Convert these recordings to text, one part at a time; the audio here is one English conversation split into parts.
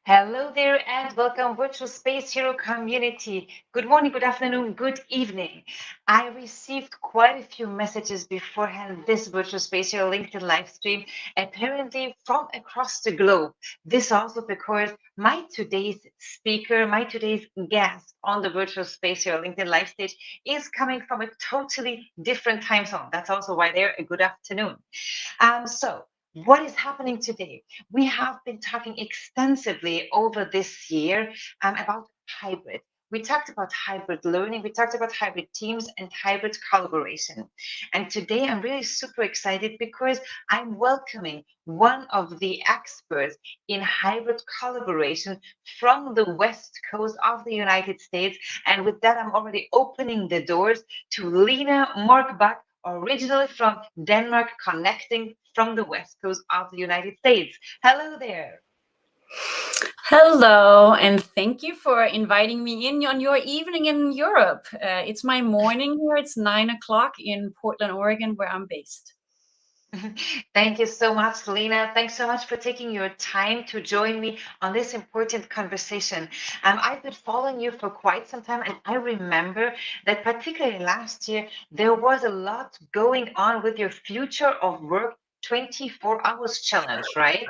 Hello there and welcome Virtual Space Hero community. Good morning, good afternoon, good evening. I received quite a few messages beforehand this Virtual Space Hero LinkedIn live stream, apparently from across the globe. This also because my today's speaker, my today's guest on the Virtual Space Hero LinkedIn live stage is coming from a totally different time zone. That's also why they're a good afternoon. So what is happening today? We have been talking extensively over this year about hybrid. We talked about hybrid learning, we talked about hybrid teams and hybrid collaboration. And today I'm really super excited because I'm welcoming one of the experts in hybrid collaboration from the West Coast of the United States. And with that, I'm already opening the doors to Line Mørkbak, originally from Denmark, connecting from the West Coast of the United States. Hello there. Hello, and thank you for inviting me in on your evening in Europe. It's my morning here. It's 9 o'clock in Portland, Oregon, where I'm based. Thank you so much, Lena. Thanks so much for taking your time to join me on this important conversation. I've been following you for quite some time, and I remember that particularly last year, there was a lot going on with your Future of Work 24 Hours Challenge, right?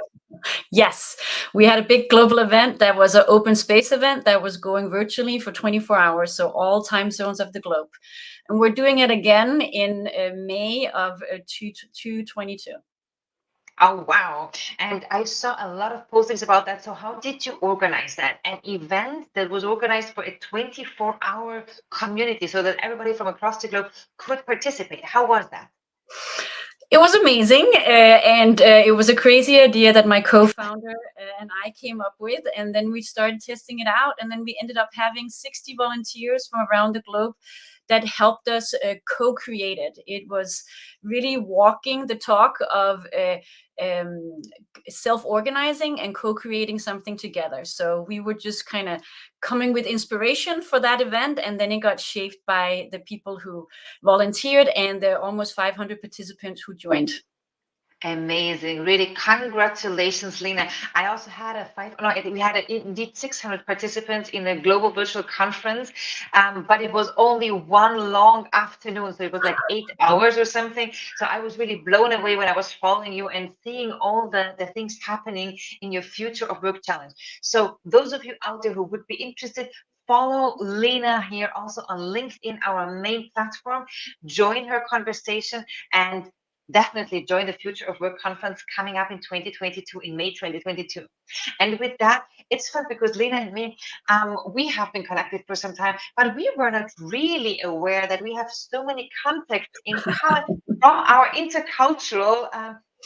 Yes, we had a big global event that was an open space event that was going virtually for 24 hours, so all time zones of the globe. And we're doing it again in May of 2022. Oh, wow. And I saw a lot of postings about that. So how did you organize that? An event that was organized for a 24-hour community so that everybody from across the globe could participate. How was that? It was amazing, and it was a crazy idea that my co-founder and I came up with, and then we started testing it out, and then we ended up having 60 volunteers from around the globe that helped us co-create it. It was really walking the talk of um, self-organizing and co-creating something together. So we were just kind of coming with inspiration for that event, and then it got shaped by the people who volunteered and the almost 500 participants who joined. Amazing. Really, congratulations, Lena. I also had we had indeed 600 participants in a global virtual conference, but it was only one long afternoon. So it was like 8 hours or something. So I was really blown away when I was following you and seeing all the things happening in your Future of Work challenge. So those of you out there who would be interested, follow Lena here also on LinkedIn, our main platform. Join her conversation and definitely join the Future of Work conference coming up in 2022, in May 2022. And with that, it's fun because Lena and me, we have been connected for some time, but we were not really aware that we have so many contacts in common from our intercultural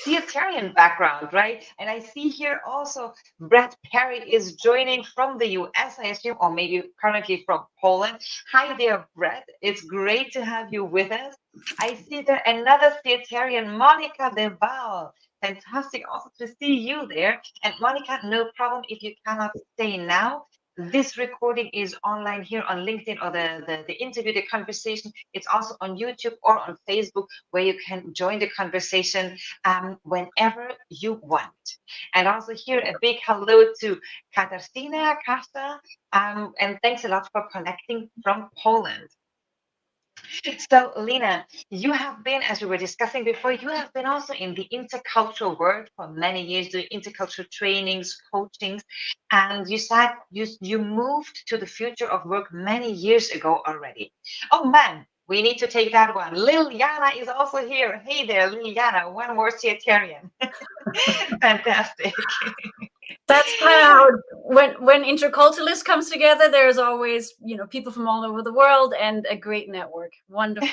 theaterian background, right? And I see here also Brett Perry is joining from the US, I assume, or maybe currently from Poland. Hi there, Brett. It's great to have you with us. I see there another theaterian, Monica Deval. Fantastic also to see you there. And Monica, no problem if you cannot stay now. This recording is online here on LinkedIn, or the interview, the conversation. It's also on YouTube or on Facebook, where you can join the conversation whenever you want. And also here, a big hello to Katarzyna, Kasta, and thanks a lot for connecting from Poland. So, Lena, you have been, as we were discussing before, you have been also in the intercultural world for many years, doing intercultural trainings, coachings, and you said you moved to the Future of Work many years ago already. Oh man, we need to take that one. Liliana is also here. Hey there, Liliana, one more Theatarian. Fantastic. That's kind of how when interculturalists comes together, there's always people from all over the world and a great network. Wonderful.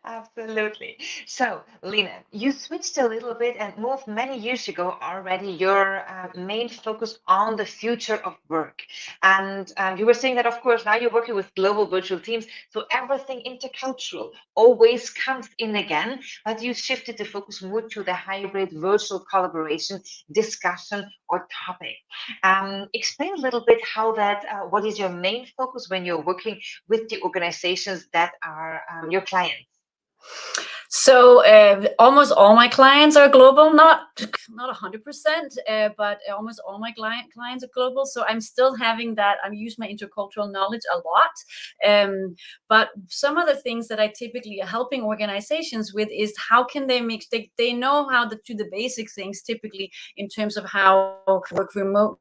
Absolutely. So, Lena, you switched a little bit and moved many years ago already your main focus on the future of work. And you were saying that, of course, now you're working with global virtual teams. So everything intercultural always comes in again, but you shifted the focus more to the hybrid virtual collaboration discussion or topic. Explain a little bit how that, what is your main focus when you're working with the organizations that are your clients? So almost all my clients are global, not 100%, but almost all my clients are global. So I'm still having that. I use my intercultural knowledge a lot. But some of the things that I typically are helping organizations with is how can they mix. They know how to do the basic things typically in terms of how to work remotely.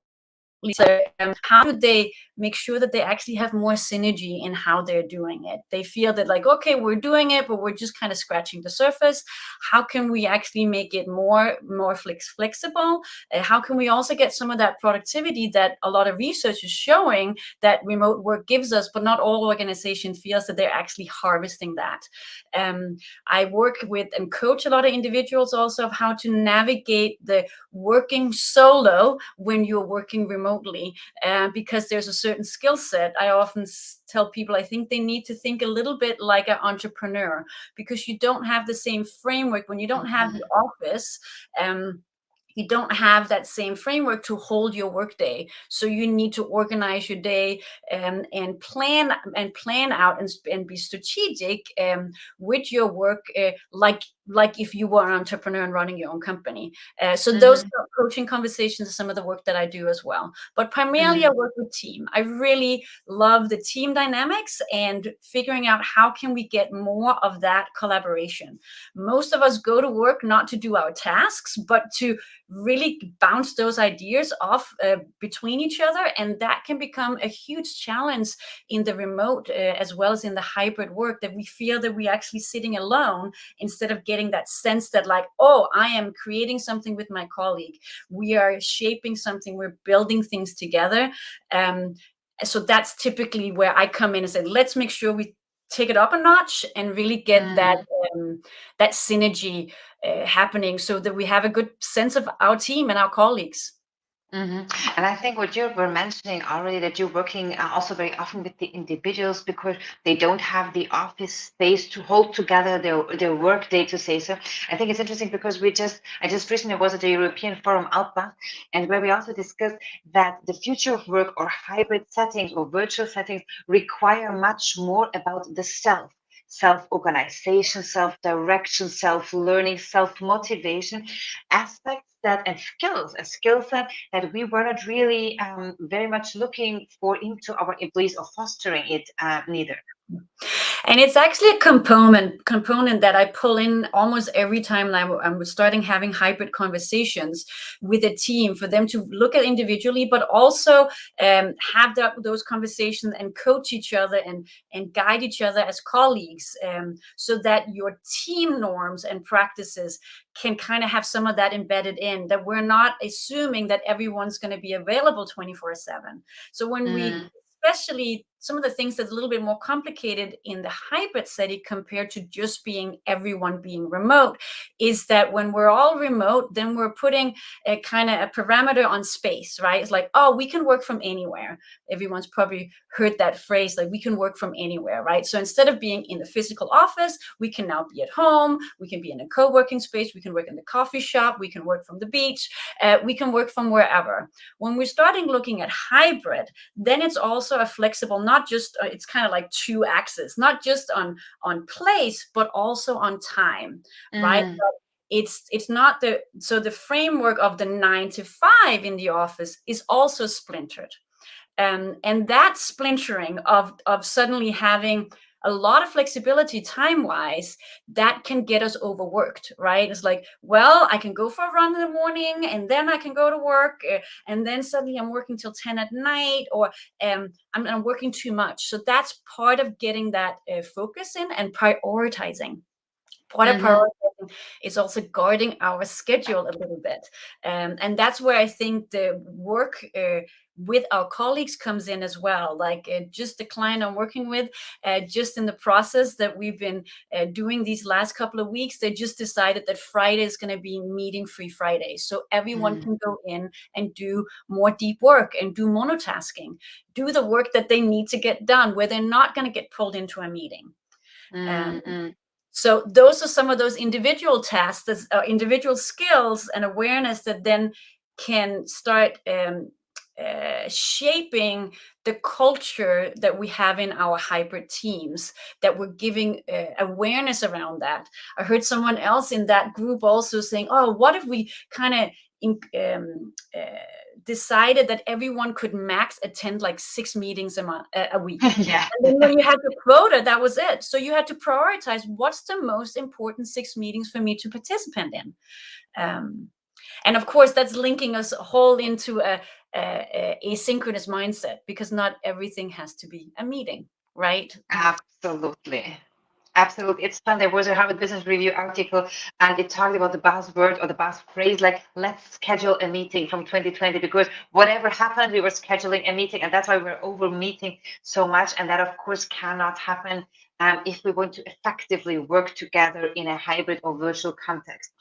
So how do they make sure that they actually have more synergy in how they're doing it? They feel that like, okay, we're doing it, but we're just kind of scratching the surface. How can we actually make it more flexible? How can we also get some of that productivity that a lot of research is showing that remote work gives us, but not all organizations feels that they're actually harvesting that. I work with and coach a lot of individuals also of how to navigate the working solo when you're working remotely, because there's a certain skill set. I often tell people I think they need to think a little bit like an entrepreneur, because you don't have the same framework when you don't have the office. You don't have that same framework to hold your workday. So you need to organize your day and plan out and be strategic with your work, like if you were an entrepreneur and running your own company. So those coaching conversations are some of the work that I do as well. But primarily I work with team. I really love the team dynamics and figuring out how can we get more of that collaboration. Most of us go to work not to do our tasks, but to really bounce those ideas off between each other, and that can become a huge challenge in the remote as well as in the hybrid work, that we feel that we're actually sitting alone instead of getting that sense that like, oh, I am creating something with my colleague, we are shaping something, we're building things together. So that's typically where I come in and say, let's make sure we take it up a notch and really get that synergy happening, so that we have a good sense of our team and our colleagues. And I think what you were mentioning already, that you're working also very often with the individuals because they don't have the office space to hold together their work day, to say so. I think it's interesting because I just recently was at the European Forum Alpbach, and where we also discussed that the future of work or hybrid settings or virtual settings require much more about the self-organization, self-direction, self-learning, self-motivation aspects that and skills, a skill set that we were not really very much looking for into our employees or fostering it neither. And it's actually a component that I pull in almost every time I'm starting having hybrid conversations with a team, for them to look at individually, but also have those conversations and coach each other and guide each other as colleagues, so that your team norms and practices can kind of have some of that embedded in, that we're not assuming that everyone's going to be available 24/7. So when we, especially some of the things that's a little bit more complicated in the hybrid setting compared to just being everyone being remote, is that when we're all remote, then we're putting a kind of a parameter on space, right? It's like, oh, we can work from anywhere. Everyone's probably heard that phrase, like we can work from anywhere, right? So instead of being in the physical office, we can now be at home, we can be in a co-working space, we can work in the coffee shop, we can work from the beach, we can work from wherever. When we're starting looking at hybrid, then it's also a flexible, not just it's kind of like two axes, not just on place, but also on time, right? But it's not the framework of the 9 to 5 in the office is also splintered, and that splintering of suddenly having a lot of flexibility time-wise, that can get us overworked, right? It's like, well, I can go for a run in the morning and then I can go to work, and then suddenly I'm working till 10 at night, or I'm working too much. So that's part of getting that focus in and prioritizing. Part of prioritizing is also guarding our schedule a little bit. And that's where I think the work with our colleagues comes in as well. Like just the client I'm working with, just in the process that we've been doing these last couple of weeks, they just decided that Friday is going to be meeting-free Friday. So everyone can go in and do more deep work and do monotasking, do the work that they need to get done, where they're not going to get pulled into a meeting. So those are some of those individual tasks, individual skills and awareness that then can start shaping the culture that we have in our hybrid teams, that we're giving awareness around that. I heard someone else in that group also saying, oh, what if we kind of decided that everyone could max attend like 6 meetings a week. Yeah. And then when you had the quota, that was it. So you had to prioritize what's the most important 6 meetings for me to participate in. And of course, that's linking us whole into a asynchronous mindset, because not everything has to be a meeting, right? Absolutely. Absolutely. It's fun. There was a Harvard Business Review article, and it talked about the buzzword or the buzz phrase, like, let's schedule a meeting from 2020, because whatever happened, we were scheduling a meeting, and that's why we're over meeting so much. And that, of course, cannot happen if we want to effectively work together in a hybrid or virtual context.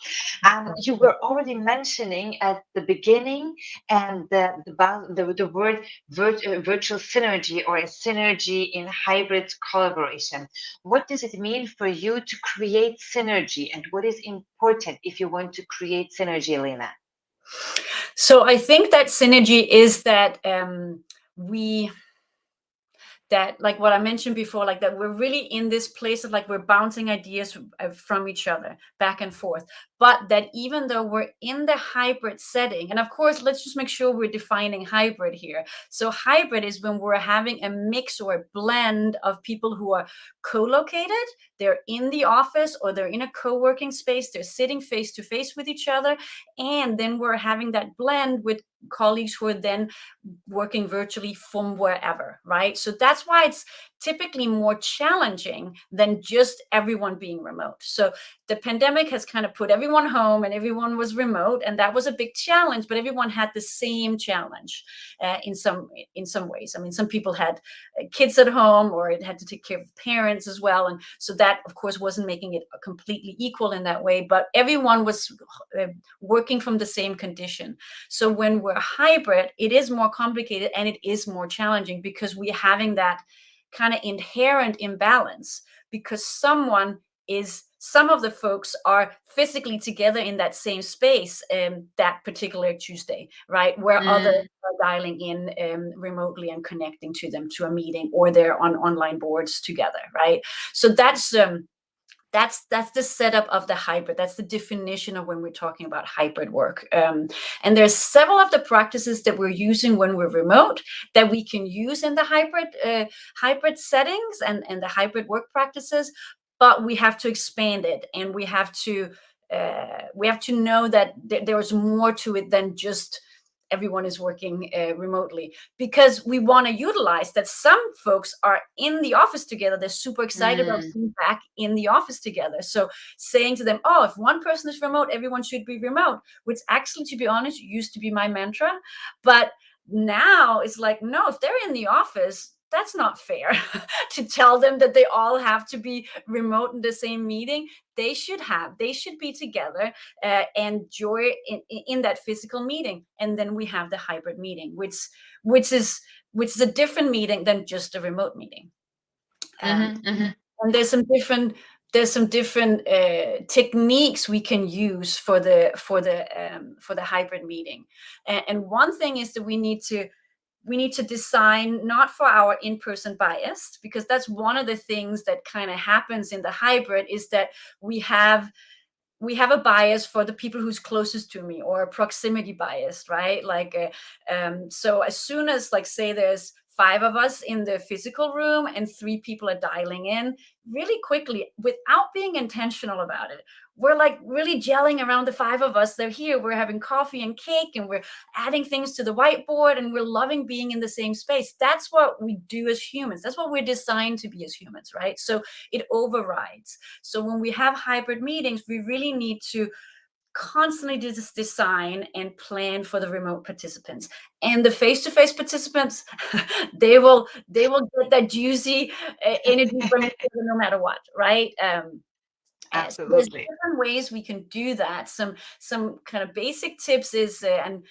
You were already mentioning at the beginning and the word virtual synergy, or a synergy in hybrid collaboration. What does it mean for you to create synergy, and what is important if you want to create synergy, Lena? So I think that synergy is that that, like what I mentioned before, like that we're really in this place of like we're bouncing ideas from each other back and forth. But that even though we're in the hybrid setting, and of course, let's just make sure we're defining hybrid here. So hybrid is when we're having a mix or a blend of people who are co-located, they're in the office or they're in a co-working space, they're sitting face to face with each other. And then we're having that blend with colleagues who are then working virtually from wherever, right? So that's why it's typically more challenging than just everyone being remote. So the pandemic has kind of put everyone home and everyone was remote, and that was a big challenge, but everyone had the same challenge in some ways. I mean, some people had kids at home, or it had to take care of parents as well. And so that, of course, wasn't making it completely equal in that way, but everyone was working from the same condition. So when we're hybrid, it is more complicated and it is more challenging, because we're having that kind of inherent imbalance, because some of the folks are physically together in that same space that particular Tuesday, right? Where others are dialing in remotely and connecting to them to a meeting, or they're on online boards together, right? So that's the setup of the hybrid. That's the definition of when we're talking about hybrid work. And there's several of the practices that we're using when we're remote that we can use in the hybrid settings and the hybrid work practices, but we have to expand it, and we have to know that there's more to it than just everyone is working remotely, because we want to utilize that some folks are in the office together. They're super excited about being back in the office together. So saying to them, oh, if one person is remote, everyone should be remote, which actually, to be honest, used to be my mantra. But now it's like, no, if they're in the office, that's not fair to tell them that they all have to be remote in the same meeting. They should be together and joy in that physical meeting. And then we have the hybrid meeting, which is a different meeting than just a remote meeting. And there's some different techniques we can use for the hybrid meeting. And one thing is that we need to design not for our in-person bias, because that's one of the things that kind of happens in the hybrid, is that we have a bias for the people who's closest to me, or a proximity bias, right? Like, so as soon as, like, say there's 5 of us in the physical room and 3 people are dialing in, really quickly, without being intentional about it, we're like really gelling around the 5 of us. They're here, we're having coffee and cake, and we're adding things to the whiteboard, and we're loving being in the same space. That's what we do as humans. That's what we're designed to be as humans, right? So it overrides. So when we have hybrid meetings, we really need to constantly design and plan for the remote participants. And the face-to-face participants, they will get that juicy energy from each other no matter what, right? So there's different ways we can do that. Some kind of basic tips is, and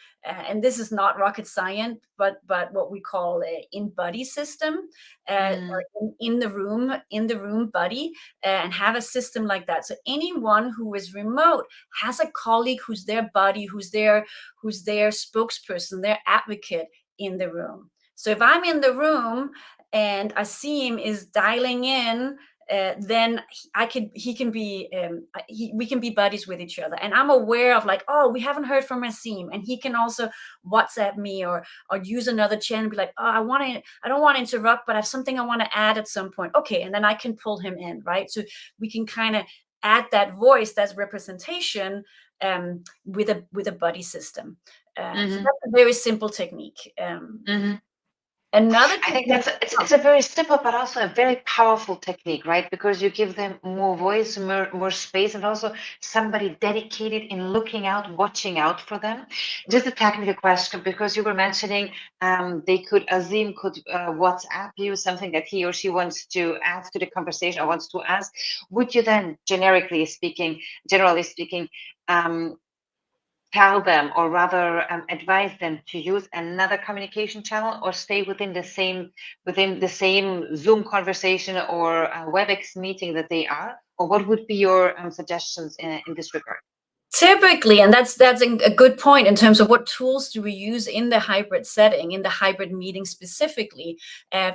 this is not rocket science, but what we call a in-buddy system, or in the room buddy, and have a system like that. So anyone who is remote has a colleague who's their buddy, who's their spokesperson, their advocate in the room. So if I'm in the room and Asim is dialing in, then we can be buddies with each other, and I'm aware of like, oh, we haven't heard from Asim, and he can also WhatsApp me or use another channel and be like, oh, I don't want to interrupt, but I have something I want to add at some point. Okay, and then I can pull him in, right? So we can kind of add that voice, that representation, with a buddy system. So that's a very simple technique. Another I think technique, it's a very simple but also a very powerful technique, right? Because you give them more voice, more space, and also somebody dedicated in looking out, watching out for them. Just a technical question, because you were mentioning Azim could WhatsApp you something that he or she wants to add to the conversation or wants to ask. Would you then, generally speaking, tell them, or rather advise them to use another communication channel, or stay within the same Zoom conversation or WebEx meeting that they are? Or what would be your suggestions in this regard? Typically, and that's a good point in terms of what tools do we use in the hybrid setting, in the hybrid meeting specifically,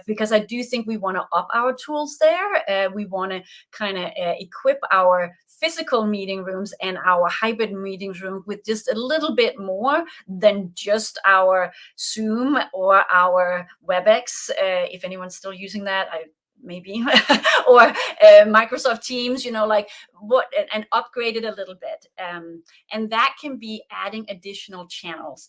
because I do think we want to up our tools there. We want to kind of equip our physical meeting rooms and our hybrid meeting room with just a little bit more than just our Zoom or our WebEx. If anyone's still using that, maybe or Microsoft Teams, like what, and upgrade it a little bit, and that can be adding additional channels.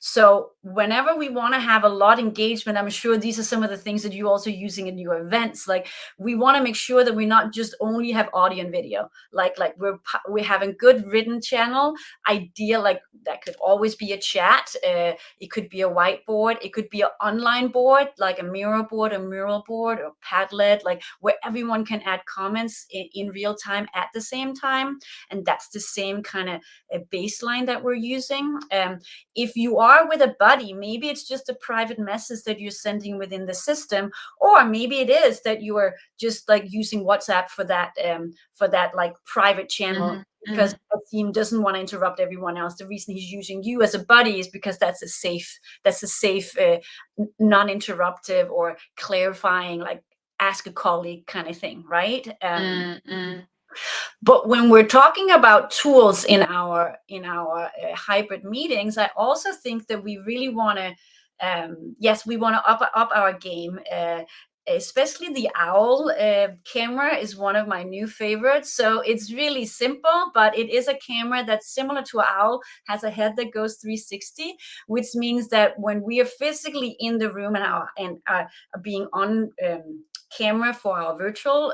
So whenever we want to have a lot of engagement, I'm sure these are some of the things that you're also using in your events. Like, we want to make sure that we not just only have audio and video. Like we're having good written channel idea. Like, that could always be a chat. It could be a whiteboard. It could be an online board, like a mural board, or Padlet, like where everyone can add comments in real time at the same time. And that's the same kind of baseline that we're using. If you are with a buddy, maybe it's just a private message that you're sending within the system, or maybe it is that you are just like using WhatsApp for that like privite channel, because the team doesn't want to interrupt everyone else. The reason he's using you as a buddy is because that's a safe, non-interruptive or clarifying, like ask a colleague kind of thing, right? But when we're talking about tools in our hybrid meetings, I also think that we really want to, yes, we want to up our game. Especially the owl camera is one of my new favorites. So it's really simple, but it is a camera that's similar to an owl, has a head that goes 360, which means that when we are physically in the room and are being on camera for our virtual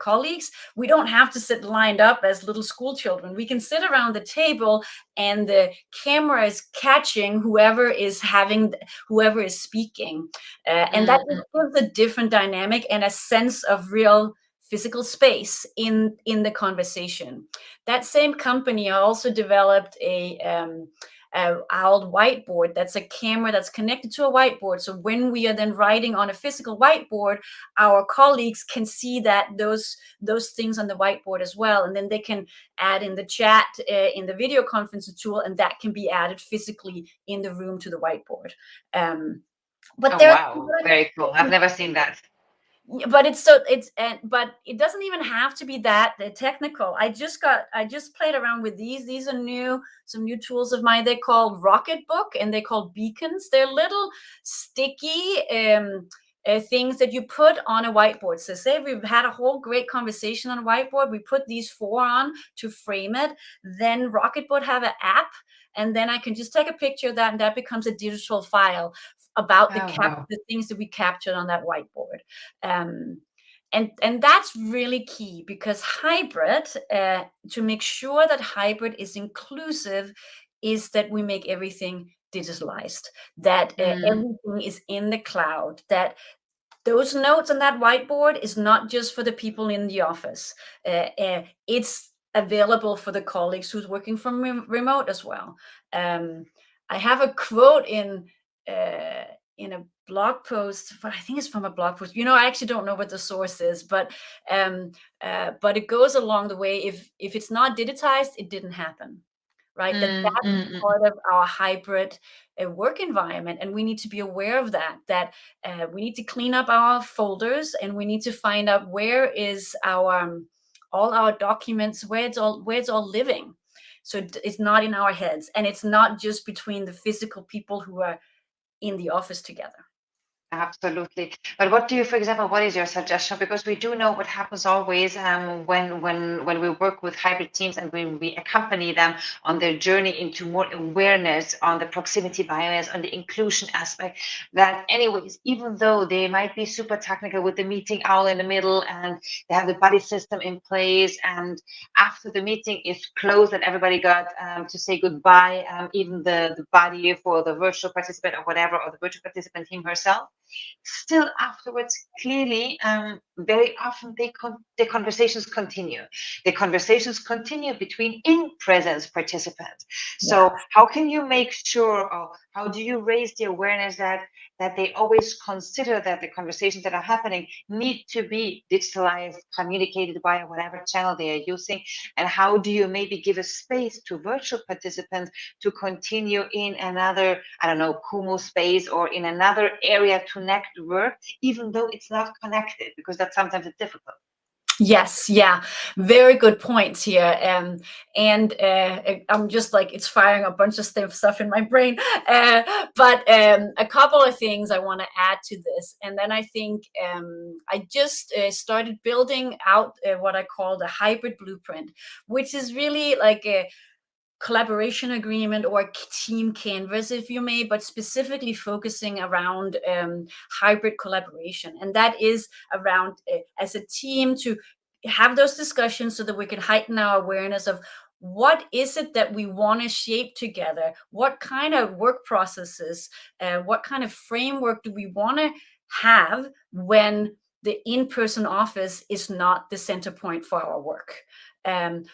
colleagues, we don't have to sit lined up as little school children. We can sit around the table, and the camera is catching whoever is speaking, and that gives a different dynamic and a sense of real physical space in the conversation. That same company also developed a owl whiteboard. That's a camera that's connected to a whiteboard. So when we are then writing on a physical whiteboard, our colleagues can see that those things on the whiteboard as well, and then they can add in the chat in the video conferencing tool, and that can be added physically in the room to the whiteboard. But wow, very cool. I've never seen that. But but it doesn't even have to be that technical. I just played around with these. These are some new tools of mine. They're called Rocketbook, and they're called beacons. They're little sticky things that you put on a whiteboard. So say we've had a whole great conversation on a whiteboard, we put these 4 on to frame it. Then Rocketbook have an app, and then I can just take a picture of that, and that becomes a digital file about the things that we captured on that whiteboard. And that's really key, because hybrid, to make sure that hybrid is inclusive, is that we make everything digitalized, that everything is in the cloud, that those notes on that whiteboard is not just for the people in the office. It's available for the colleagues who's working from remote as well. I have a quote in a blog post, but I think it's from a blog post. I actually don't know what the source is, but it goes along the way. If it's not digitized, it didn't happen. right? Mm, That's mm, mm. part of our hybrid work environment, and we need to be aware of that. We need to clean up our folders, and we need to find out where is our all our documents, where it's all living. So it's not in our heads, and it's not just between the physical people who are in the office together. Absolutely. But what do you, for example, what is your suggestion? Because we do know what happens always when we work with hybrid teams and we accompany them on their journey into more awareness on the proximity bias, on the inclusion aspect, that anyways, even though they might be super technical with the meeting owl in the middle and they have the buddy system in place, and after the meeting is closed and everybody got to say goodbye, even the buddy for the virtual participant or whatever, or the virtual participant team herself, still afterwards, clearly, very often the conversations continue. The conversations continue between in-presence participants. So Yeah. how can you make sure, or how do you raise the awareness that they always consider that the conversations that are happening need to be digitalized, communicated via whatever channel they are using? And how do you maybe give a space to virtual participants to continue in another, I don't know, Kumu space or in another area to network, even though it's not connected, because that's sometimes it's difficult. Yes, yeah, very good points here. And I'm just like, it's firing a bunch of stuff in my brain. But a couple of things I want to add to this. And then I think I just started building out what I call the hybrid blueprint, which is really like a collaboration agreement or team canvas, if you may, but specifically focusing around hybrid collaboration. And that is around as a team to have those discussions so that we can heighten our awareness of what is it that we want to shape together, what kind of work processes, what kind of framework do we want to have when the in-person office is not the center point for our work.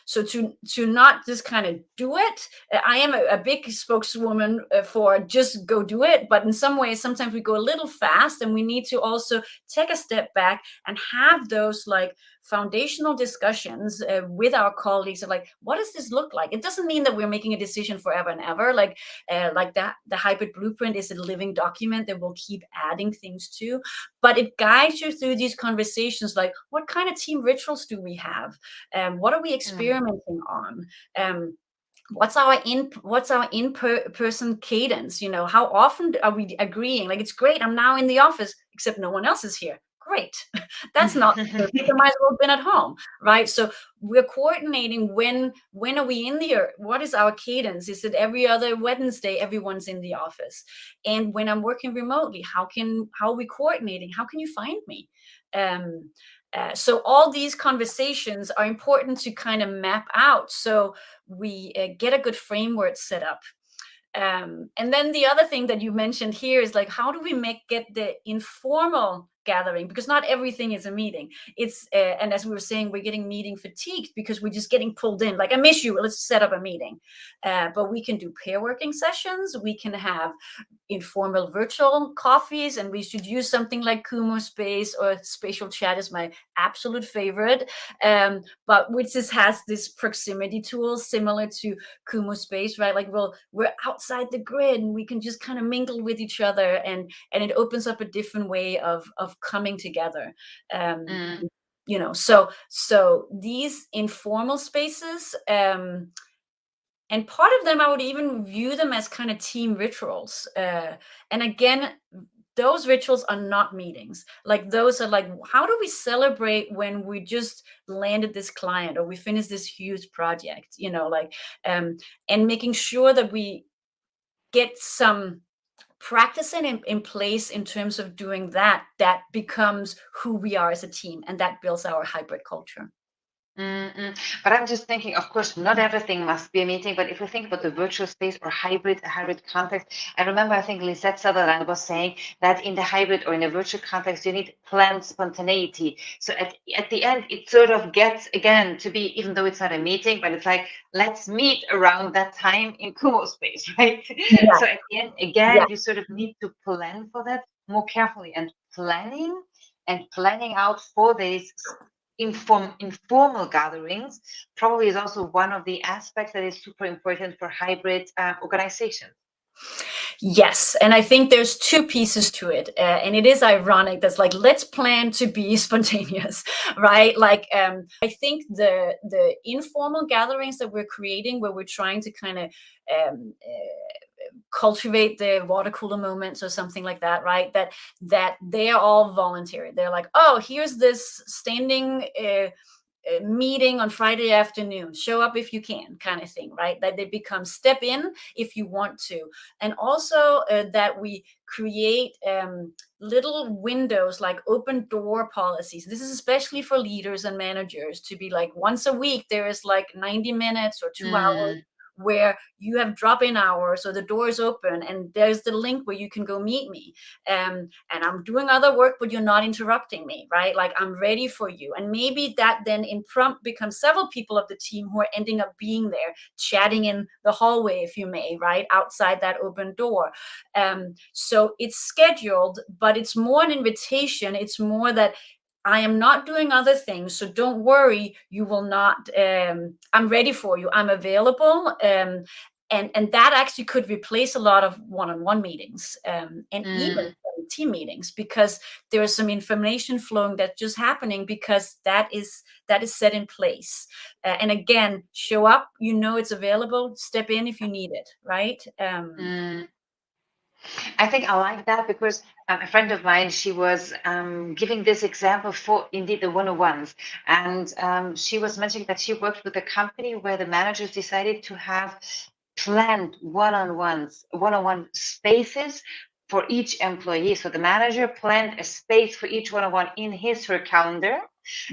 So to not just kind of do it. I am a big spokeswoman for just go do it, but in some ways, sometimes we go a little fast, and we need to also take a step back and have those like foundational discussions with our colleagues of like, what does this look like? It doesn't mean that we're making a decision forever and ever. Like that, the hybrid blueprint is a living document that we'll keep adding things to, but it guides you through these conversations. Like, what kind of team rituals do we have? What are we experimenting on? What's our in-person cadence? How often are we agreeing? Like, it's great, I'm now in the office, except no one else is here. Great. That's not perfect. I might as well have been at home, right? So we're coordinating when are we in there? What is our cadence? Is it every other Wednesday everyone's in the office? And when I'm working remotely, how are we coordinating? How can you find me? So all these conversations are important to kind of map out so we get a good framework set up. And then the other thing that you mentioned here is like, how do we get the informal gathering? Because not everything is a meeting. It's and as we were saying, we're getting meeting fatigued because we're just getting pulled in. Like, I miss you. Let's set up a meeting. But we can do pair working sessions. We can have informal virtual coffees, and we should use something like Kumu Space, or Spatial Chat is my absolute favorite. But which has this proximity tool similar to Kumu Space, right? Like, we're outside the grid and we can just kind of mingle with each other, and it opens up a different way of coming together. So these informal spaces, and part of them I would even view them as kind of team rituals. And again, those rituals are not meetings. Like, those are like, how do we celebrate when we just landed this client or we finished this huge project, and making sure that we get some practice in place in terms of doing that becomes who we are as a team, and that builds our hybrid culture. But I'm just thinking, of course, not everything must be a meeting, but if we think about the virtual space or hybrid context, I remember, I think Lisette Sutherland was saying that in the hybrid or in the virtual context, you need planned spontaneity. So at the end, it sort of gets, again, to be, even though it's not a meeting, but it's like, let's meet around that time in Kumo space, right? Yeah. So at the end, again, you sort of need to plan for that more carefully, and planning out for these informal gatherings probably is also one of the aspects that is super important for hybrid organizations. Yes, and I think there's two pieces to it, and it is ironic. That's like, let's plan to be spontaneous, right? Like, I think the informal gatherings that we're creating, where we're trying to kind of cultivate the water cooler moments or something like that, right? That they are all voluntary. They're like, oh, here's this standing meeting on Friday afternoon, show up if you can, kind of thing, right? That they become step in if you want to. And also that we create little windows, like open door policies. This is especially for leaders and managers, to be like, once a week there is like 90 minutes or 2 hours where you have drop-in hours, so the door is open and there's the link where you can go meet me, and I'm doing other work, but you're not interrupting me, right? Like, I'm ready for you. And maybe that then in prompt becomes several people of the team who are ending up being there, chatting in the hallway, if you may, right outside that open door. So it's scheduled, but it's more an invitation. It's more that I am not doing other things, so don't worry. You will not. I'm ready for you. I'm available, and that actually could replace a lot of one-on-one meetings, and even team meetings, because there is some information flowing that's just happening because that is set in place. And again, show up. You know it's available. Step in if you need it. Right. I think I like that because a friend of mine, she was giving this example for indeed the one-on-ones. And she was mentioning that she worked with a company where the managers decided to have planned one-on-one spaces for each employee. So the manager planned a space for each one-on-one in her calendar.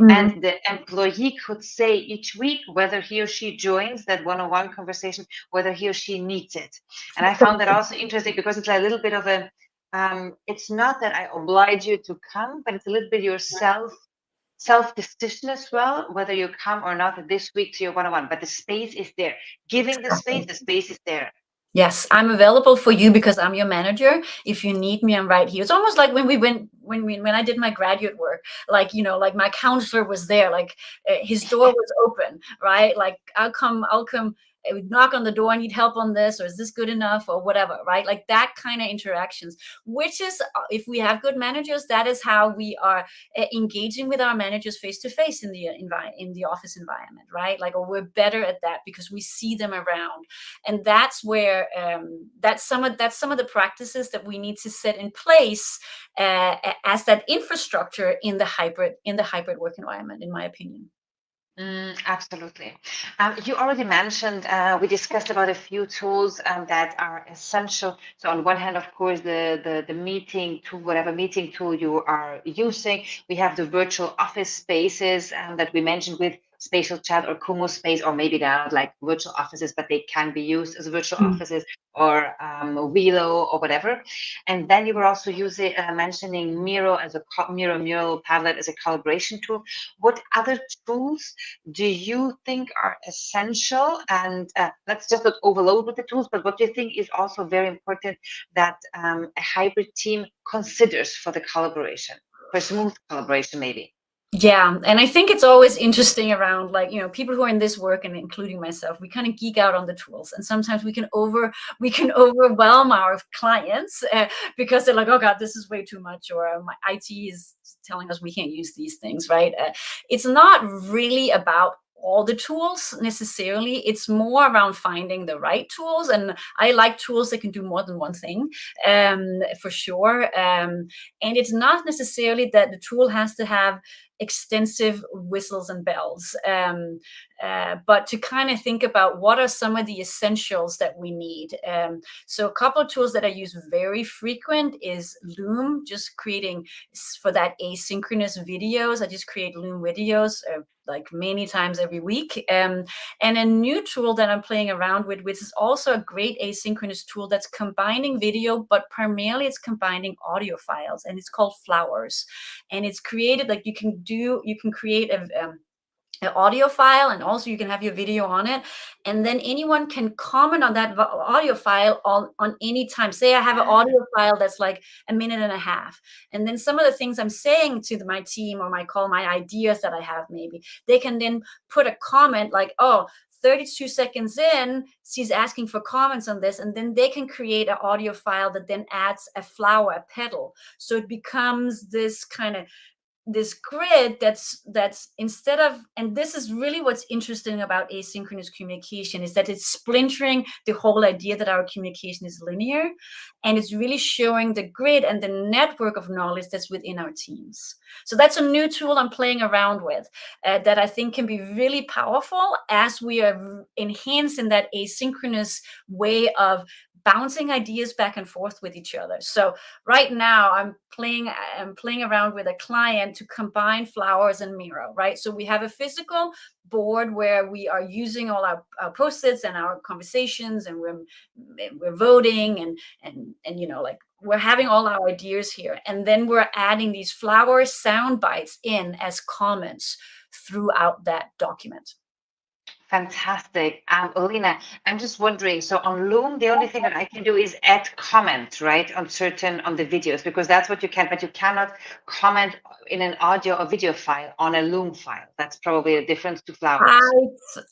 And the employee could say each week whether he or she joins that one-on-one conversation, whether he or she needs it. And I found that also interesting because it's a little bit of a, it's not that I oblige you to come, but it's a little bit your self-decision as well, whether you come or not this week to your one-on-one, but the space is there. Giving the space is there. Yes, I'm available for you because I'm your manager. If you need me, I'm right here. It's almost like when I did my graduate work, like, like my counselor was there, like his door was open, right? Like, I'll come, I would knock on the door, I need help on this, or is this good enough, or whatever, right? Like that kind of interactions, which is, if we have good managers, that is how we are engaging with our managers face to face in the office environment, right? Like, or we're better at that because we see them around. And that's where that's some of the practices that we need to set in place as that infrastructure in the hybrid work environment, in my opinion. Absolutely. You already mentioned, we discussed about a few tools that are essential. So on one hand, of course, the meeting tool, whatever meeting tool you are using, we have the virtual office spaces that we mentioned with Spatial Chat or Kumu Space, or maybe they're not like virtual offices, but they can be used as virtual offices, or Welo or whatever. And then you were also mentioning Miro as a Mural Padlet as a collaboration tool. What other tools do you think are essential? And let's just not overload with the tools, but what do you think is also very important that a hybrid team considers for the collaboration, for smooth collaboration, maybe? Yeah, and I think it's always interesting around, like, people who are in this work, and including myself, we kind of geek out on the tools, and sometimes we can overwhelm our clients because they're like, oh God, this is way too much, or my IT is telling us we can't use these things, right? It's not really about all the tools necessarily. It's more around finding the right tools, and I like tools that can do more than one thing, for sure. And it's not necessarily that the tool has to have extensive whistles and bells, but to kind of think about what are some of the essentials that we need. So a couple of tools that I use very frequent is Loom, just creating for that asynchronous videos. I just create Loom videos like many times every week. And a new tool that I'm playing around with, which is also a great asynchronous tool that's combining video, but primarily it's combining audio files, and it's called Flowers. And it's created, like, you can create an audio file, and also you can have your video on it, and then anyone can comment on that audio file on any time. Say I have an audio file that's like a minute and a half, and then some of the things I'm saying to my team or my ideas that I have, maybe they can then put a comment like, oh, 32 seconds in, she's asking for comments on this, and then they can create an audio file that then adds a flower, a petal, so it becomes this kind of this grid that's instead of, and this is really what's interesting about asynchronous communication, is that it's splintering the whole idea that our communication is linear, and it's really showing the grid and the network of knowledge that's within our teams. So that's a new tool I'm playing around with, that I think can be really powerful as we are enhancing that asynchronous way of bouncing ideas back and forth with each other. So right now I'm playing around with a client to combine flowers and Miro, right? So we have a physical board where we are using all our post-its and our conversations, and we're voting and you know, like, we're having all our ideas here, and then we're adding these flower sound bites in as comments throughout that document. Fantastic. Alina, I'm just wondering, so on Loom, the only thing that I can do is add comment, right, on the videos, because that's what you can, but you cannot comment in an audio or video file on a Loom file. That's probably a difference to flowers.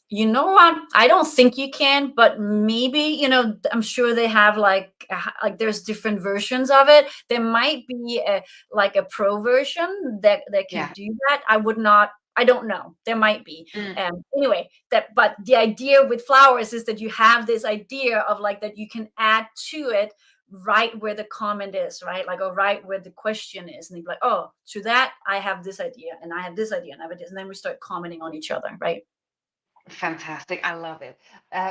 You know what? I don't think you can, but maybe, you know, I'm sure they have like there's different versions of it. There might be like a pro version that can do that. I don't know. There might be. Anyway, but the idea with flowers is that you have this idea of like that you can add to it right where the comment is, right? Like, or right where the question is. And you'd be like, oh, to that, I have this idea, and I have this idea, and I have this. And then we start commenting on each other, right? Fantastic. I love it.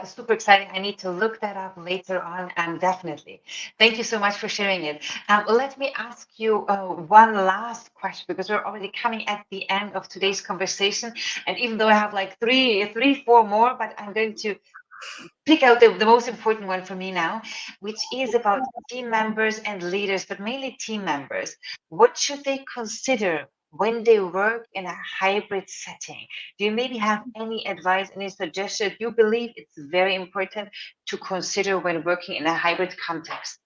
Super exciting. I need to look that up later on, and definitely. Thank you so much for sharing it. Let me ask you one last question, because we're already coming at the end of today's conversation. And even though I have like four more, but I'm going to pick out the most important one for me now, which is about team members and leaders, but mainly team members. What should they consider when they work in a hybrid setting? Do you maybe have any advice, any suggestion you believe it's very important to consider when working in a hybrid context?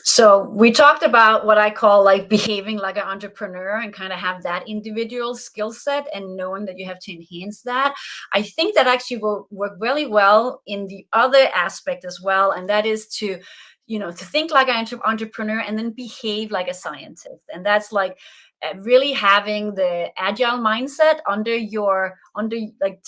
So we talked about what I call like behaving like an entrepreneur, and kind of have that individual skill set and knowing that you have to enhance that. I think that actually will work really well in the other aspect as well. And that is to, you know, to think like an entrepreneur and then behave like a scientist. And that's like really having the agile mindset under like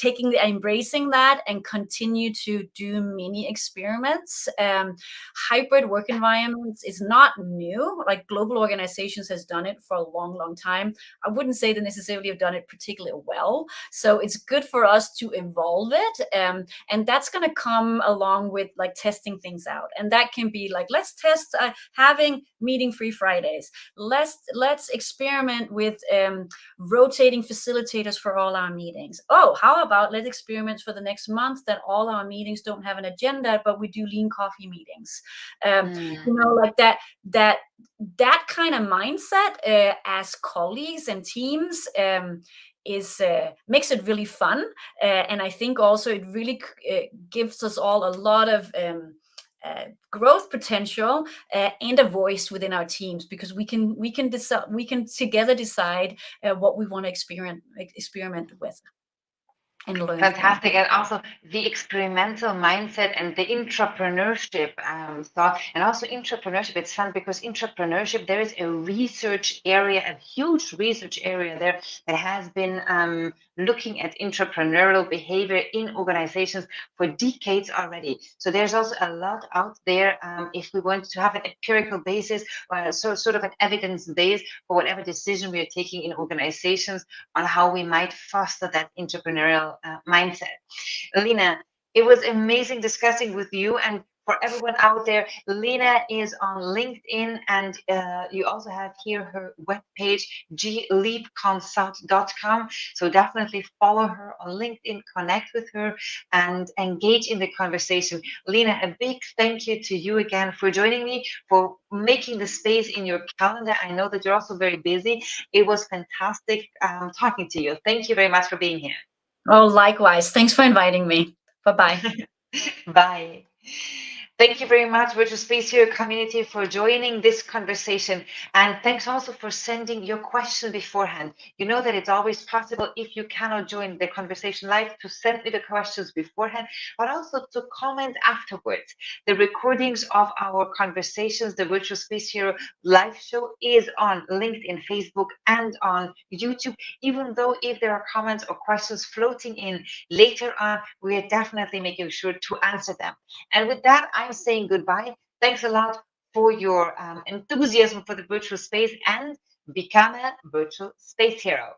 embracing that, and continue to do mini experiments. Hybrid work environments is not new. Like, global organizations has done it for a long time. I wouldn't say they necessarily have done it particularly well. So it's good for us to evolve it. And that's going to come along with like testing things out. And that can be like, let's test having meeting-free Fridays. Let's experiment with rotating facilitators for all our meetings. Oh, how about let's experiment for the next month that all our meetings don't have an agenda, but we do lean coffee meetings. You know, like that kind of mindset as colleagues and teams is makes it really fun, and I think also it really gives us all a lot of growth potential and a voice within our teams, because we can together decide what we want to experiment with and learn. Fantastic. And also the experimental mindset and the entrepreneurship thought. And also entrepreneurship, it's fun because entrepreneurship, there is a research area, a huge research area there that has been looking at entrepreneurial behavior in organizations for decades already. So there's also a lot out there if we want to have an empirical basis, or sort of an evidence base for whatever decision we are taking in organizations on how we might foster that entrepreneurial mindset. Alina, it was amazing discussing with you, and for everyone out there, Lena is on LinkedIn, and you also have here her webpage, gleapconsult.com. So definitely follow her on LinkedIn, connect with her, and engage in the conversation. Lena, a big thank you to you again for joining me, for making the space in your calendar. I know that you're also very busy. It was fantastic talking to you. Thank you very much for being here. Oh, likewise. Thanks for inviting me. Bye-bye. Bye. Thank you very much, Virtual Space Hero community, for joining this conversation. And thanks also for sending your question beforehand. You know that it's always possible, if you cannot join the conversation live, to send me the questions beforehand, but also to comment afterwards. The recordings of our conversations, the Virtual Space Hero live show, is on LinkedIn, Facebook, and on YouTube. Even though if there are comments or questions floating in later on, we are definitely making sure to answer them. And with that, I'm saying goodbye. Thanks a lot for your enthusiasm for the virtual space, and become a virtual space hero.